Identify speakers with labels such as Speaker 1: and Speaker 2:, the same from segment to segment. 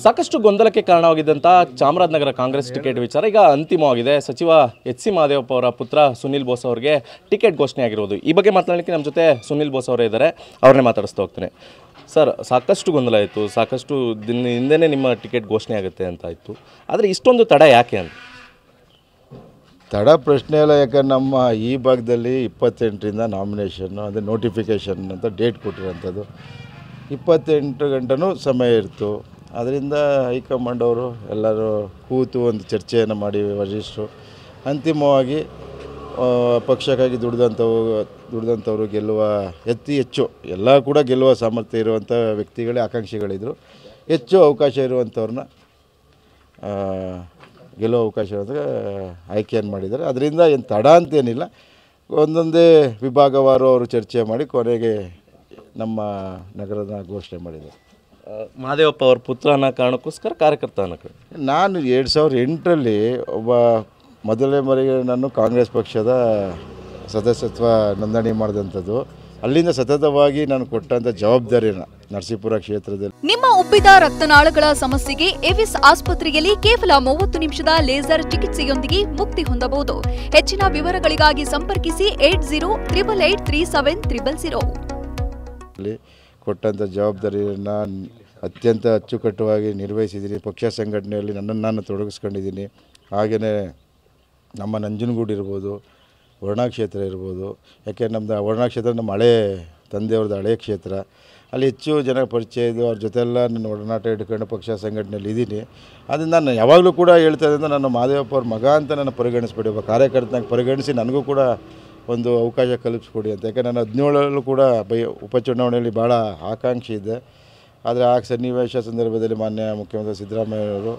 Speaker 1: ಸಾಕಷ್ಟು ಗೊಂದಲಕ್ಕೆ ಕಾರಣವಾಗಿದ್ದಂಥ ಚಾಮರಾಜನಗರ ಕಾಂಗ್ರೆಸ್ ಟಿಕೆಟ್ ವಿಚಾರ ಈಗ ಅಂತಿಮವಾಗಿದೆ. ಸಚಿವ ಎಚ್ ಸಿ ಮಹದೇವಪ್ಪ ಅವರ ಪುತ್ರ ಸುನಿಲ್ ಬೋಸ್ ಅವರಿಗೆ ಟಿಕೆಟ್ ಘೋಷಣೆ ಆಗಿರೋದು. ಈ ಬಗ್ಗೆ ಮಾತನಾಡಲಿಕ್ಕೆ ನಮ್ಮ ಜೊತೆ ಸುನಿಲ್ ಬೋಸ್ ಅವರೇ ಇದ್ದಾರೆ, ಅವ್ರನ್ನೇ ಮಾತಾಡಿಸ್ತಾ ಹೋಗ್ತೇನೆ. ಸರ್, ಸಾಕಷ್ಟು ಗೊಂದಲ ಆಯಿತು, ಸಾಕಷ್ಟು ದಿನ ಹಿಂದೆಯೇ ನಿಮ್ಮ ಟಿಕೆಟ್ ಘೋಷಣೆ ಆಗುತ್ತೆ ಅಂತ ಆಯಿತು, ಆದರೆ ಇಷ್ಟೊಂದು ತಡ ಯಾಕೆ ಅಂತ?
Speaker 2: ತಡ ಪ್ರಶ್ನೆ ಇಲ್ಲ, ಯಾಕಂದ್ರೆ ನಮ್ಮ ಈ ಭಾಗದಲ್ಲಿ 28ರಿಂದ ನಾಮಿನೇಷನ್ನು ಅಂದರೆ ನೋಟಿಫಿಕೇಷನ್ ಅಂತ ಡೇಟ್ ಕೊಟ್ಟಿರೋಂಥದ್ದು 28 ಗಂಟೆನೂ ಸಮಯ ಇರ್ತು. ಅದರಿಂದ ಹೈಕಮಾಂಡ್ ಅವರು ಎಲ್ಲರೂ ಕೂತು ಒಂದು ಚರ್ಚೆಯನ್ನು ಮಾಡಿ ವರಿಷ್ಠರು ಅಂತಿಮವಾಗಿ ಪಕ್ಷಕ್ಕಾಗಿ ದುಡಿದಂಥವ್ರು ಗೆಲ್ಲುವ ಹೆಚ್ಚು ಎಲ್ಲ ಕೂಡ ಗೆಲ್ಲುವ ಸಾಮರ್ಥ್ಯ ಇರುವಂಥ ವ್ಯಕ್ತಿಗಳೇ ಆಕಾಂಕ್ಷಿಗಳಿದ್ದರು. ಹೆಚ್ಚು ಅವಕಾಶ ಇರುವಂಥವ್ರನ್ನ ಗೆಲ್ಲುವ ಅವಕಾಶ ಇರೋದಕ್ಕೆ ಆಯ್ಕೆಯನ್ನು ಮಾಡಿದ್ದಾರೆ. ಅದರಿಂದ ಏನು ತಡ ಅಂತೇನಿಲ್ಲ, ಒಂದೊಂದೇ ವಿಭಾಗವಾರು ಅವರು ಚರ್ಚೆ ಮಾಡಿ ಕೊನೆಗೆ ನಮ್ಮ ನಗರದ ಘೋಷಣೆ ಮಾಡಿದ್ದಾರೆ.
Speaker 1: ಮಹದೇವಪ್ಪ ಅವ್ರ ಪುತ್ರ ಅನ್ನೋ ಕಾರಣಕ್ಕೋಸ್ಕರ ಕಾರ್ಯಕರ್ತ ಅನ್ನೋ
Speaker 2: ನಾನು 2008ರಲ್ಲಿ ಒಬ್ಬ ಮೊದಲನೇ ಬಾರಿಗೆ ನಾನು ಕಾಂಗ್ರೆಸ್ ಪಕ್ಷದ ಸದಸ್ಯತ್ವ ನೋಂದಣಿ ಮಾಡಿದಂಥದ್ದು. ಅಲ್ಲಿಂದ ಸತತವಾಗಿ ನಾನು ಕೊಟ್ಟಂಥ ಜವಾಬ್ದಾರಿನ ನರಸೀಪುರ ಕ್ಷೇತ್ರದಲ್ಲಿ.
Speaker 3: ನಿಮ್ಮ ಉಬ್ಬಿದ ರಕ್ತನಾಳಗಳ ಸಮಸ್ಯೆಗೆ ಎವಿಸ್ ಆಸ್ಪತ್ರೆಯಲ್ಲಿ ಕೇವಲ 30 ನಿಮಿಷದ ಲೇಸರ್ ಚಿಕಿತ್ಸೆಯೊಂದಿಗೆ ಮುಕ್ತಿ ಹೊಂದಬಹುದು. ಹೆಚ್ಚಿನ ವಿವರಗಳಿಗಾಗಿ ಸಂಪರ್ಕಿಸಿ 8088837300.
Speaker 2: ಕೊಟ್ಟಂಥ ಜವಾಬ್ದಾರಿಯನ್ನು ಅತ್ಯಂತ ಅಚ್ಚುಕಟ್ಟುವಾಗಿ ನಿರ್ವಹಿಸಿದ್ದೀನಿ. ಪಕ್ಷ ಸಂಘಟನೆಯಲ್ಲಿ ನನ್ನನ್ನು ನಾನು ತೊಡಗಿಸ್ಕೊಂಡಿದ್ದೀನಿ. ಹಾಗೆಯೇ ನಮ್ಮ ನಂಜನಗೂಡು ಇರ್ಬೋದು, ವರ್ಣಾ ಕ್ಷೇತ್ರ ಇರ್ಬೋದು, ಯಾಕೆ ನಮ್ಮದು ವರ್ಣಾ ಕ್ಷೇತ್ರ ನಮ್ಮ ಹಳೇ ತಂದೆಯವ್ರದ್ದು ಹಳೆಯ ಕ್ಷೇತ್ರ. ಅಲ್ಲಿ ಹೆಚ್ಚು ಜನ ಪರಿಚಯ ಇದ್ದು ಅವ್ರ ಜೊತೆಲ್ಲ ನನ್ನ ಒಡನಾಟ ಇಟ್ಕೊಂಡು ಪಕ್ಷ ಸಂಘಟನೆಯಲ್ಲಿ ಇದ್ದೀನಿ. ಅದರಿಂದ ನಾನು ಯಾವಾಗಲೂ ಕೂಡ ಹೇಳ್ತಾ ಇದ್ದಂಥ ನನ್ನ ಮಹದೇವಪ್ಪ ಅವ್ರ ಮಗ ಅಂತ ನನ್ನ ಪರಿಗಣಿಸ್ಬೇಡಿ, ಒಬ್ಬ ಕಾರ್ಯಕರ್ತನಾಗಿ ಪರಿಗಣಿಸಿ ನನಗೂ ಕೂಡ ಒಂದು ಅವಕಾಶ ಕಲ್ಪಿಸ್ಕೊಡಿ ಅಂತ. ಯಾಕೆ ನಾನು 17ರಲ್ಲೂ ಕೂಡ ಉಪಚುನಾವಣೆಯಲ್ಲಿ ಭಾಳ ಆಕಾಂಕ್ಷಿ ಇದ್ದೆ. ಆದರೆ ಆ ಸನ್ನಿವೇಶ ಸಂದರ್ಭದಲ್ಲಿ ಮಾನ್ಯ ಮುಖ್ಯಮಂತ್ರಿ ಸಿದ್ದರಾಮಯ್ಯವರು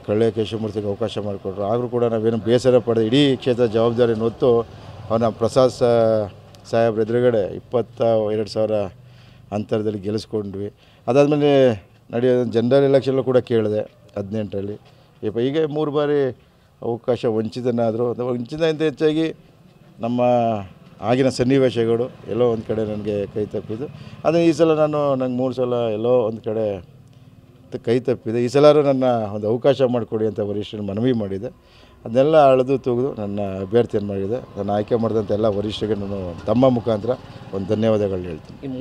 Speaker 2: ಕಳ್ಳೆ ಕೇಶವಮೂರ್ತಿಗೆ ಅವಕಾಶ ಮಾಡಿಕೊಟ್ರು. ಆದರೂ ಕೂಡ ನಾವೇನು ಬೇಸರ ಪಡೆದು ಇಡೀ ಕ್ಷೇತ್ರ ಜವಾಬ್ದಾರಿಯನ್ನು ಹೊತ್ತು ಅವನ ಪ್ರಸಾದ್ ಸಾಹೇಬ್ರ ಎದುರುಗಡೆ 22,000 ಅಂತರದಲ್ಲಿ ಗೆಲ್ಲಿಸ್ಕೊಂಡ್ವಿ. ಅದಾದಮೇಲೆ ನಡೆಯೋ ಜನರಲ್ ಎಲೆಕ್ಷನ್ಲು ಕೂಡ ಕೇಳಿದೆ 18ರಲ್ಲಿ. ಈಗ 3 ಬಾರಿ ಅವಕಾಶ ವಂಚಿತನಾದರೂ ವಂಚಿತಕ್ಕಿಂತ ಹೆಚ್ಚಾಗಿ ನಮ್ಮ ಆಗಿನ ಸನ್ನಿವೇಶಗಳು ಎಲ್ಲೋ ಒಂದು ಕಡೆ ನನಗೆ ಕೈ ತಪ್ಪಿದ್ದು. ಆದರೆ ಈ ಸಲ ನಂಗೆ 3 ಸಲ ಎಲ್ಲೋ ಒಂದು ಕಡೆ ಕೈ ತಪ್ಪಿದೆ. ಈ ಸಲ ನನ್ನ ಒಂದು ಅವಕಾಶ ಮಾಡಿಕೊಡಿ ಅಂತ ವರಿಷ್ಠರು ಮನವಿ ಮಾಡಿದೆ. ಅದನ್ನೆಲ್ಲ ಅಳೆದು ತೂಗಿದು ನನ್ನ ಅಭ್ಯರ್ಥಿಯನ್ನು ಮಾಡಿದೆ. ನಾನು ಆಯ್ಕೆ ಮಾಡಿದಂಥ ಎಲ್ಲ ವರಿಷ್ಠರಿಗೆ ನಾನು ತಮ್ಮ ಮುಖಾಂತರ ಒಂದು ಧನ್ಯವಾದಗಳು ಹೇಳ್ತೀನಿ.